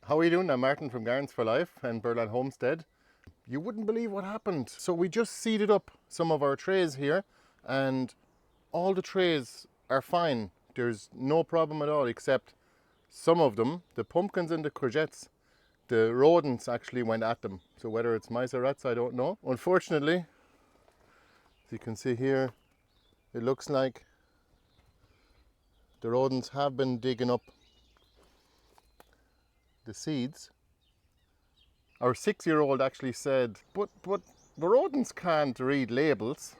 How are you doing? I'm Martin from Gardens for Life and Birdland Homestead. You wouldn't believe what happened. So we just seeded up some of our trays here and all the trays are fine. There's no problem at all, except some of them, the pumpkins and the courgettes, the rodents actually went at them. So whether it's mice or rats, I don't know. Unfortunately, as you can see here, it looks like the rodents have been digging up the seeds. Our 6-year-old actually said, but the rodents can't read labels.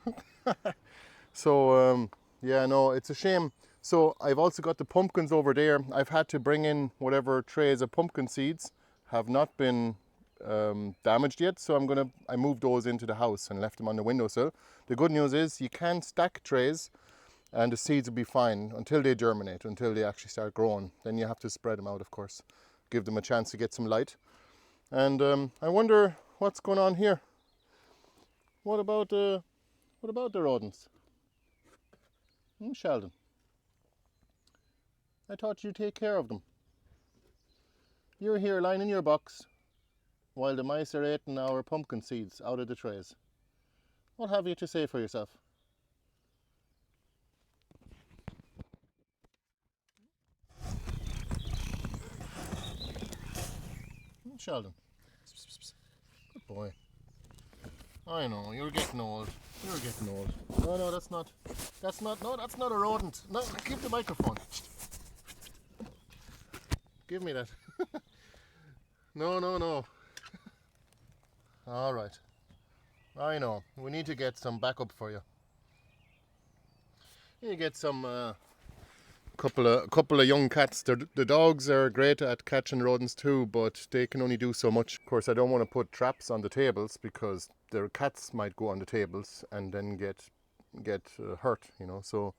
So yeah, no, it's a shame. So I've also got the pumpkins over there. I've had to bring in whatever trays of pumpkin seeds have not been damaged yet. So I moved those into the house and left them on the windowsill. The good news is you can stack trays and the seeds will be fine until they germinate, until they actually start growing. Then you have to spread them out, of course. Give them a chance to get some light. And I wonder what's going on here. What about the rodents? Sheldon, I thought you'd take care of them. You're here lying in your box while the mice are eating our pumpkin seeds out of the trays. What have you to say for yourself? Sheldon, good boy. I know, you're getting old. You're getting old. No, that's not a rodent. No, keep the microphone. Give me that. No. All right. I know, we need to get some backup for you. You get some couple of young cats. The dogs are great at catching rodents too, but they can only do so much. Of course, I don't want to put traps on the tables because their cats might go on the tables and then get hurt, you know. So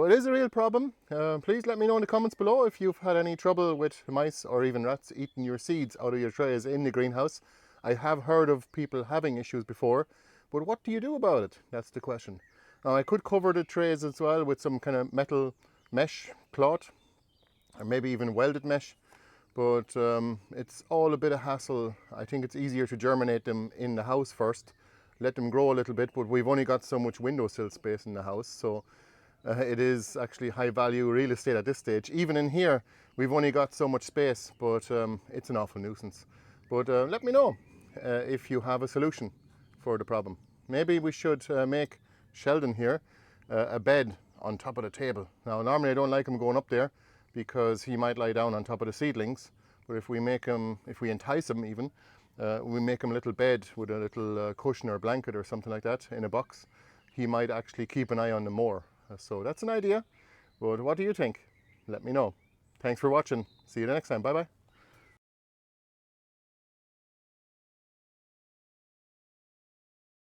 it is a real problem. Please let me know in the comments below if you've had any trouble with mice or even rats eating your seeds out of your trays in the greenhouse. I have heard of people having issues before, but what do you do about it? That's the question. Now I could cover the trays as well with some kind of metal mesh cloth or maybe even welded mesh, but it's all a bit of hassle. I think it's easier to germinate them in the house first, let them grow a little bit, but we've only got so much windowsill space in the house, so it is actually high value real estate at this stage. Even in here we've only got so much space, but it's an awful nuisance. But let me know if you have a solution for the problem. Maybe we should make Sheldon here a bed on top of the table. Now normally I don't like him going up there because he might lie down on top of the seedlings, but if we entice him even, we make him a little bed with a little cushion or blanket or something like that in a box, he might actually keep an eye on them more. So that's an idea, but what do you think? Let me know. Thanks for watching. See you the next time. Bye bye.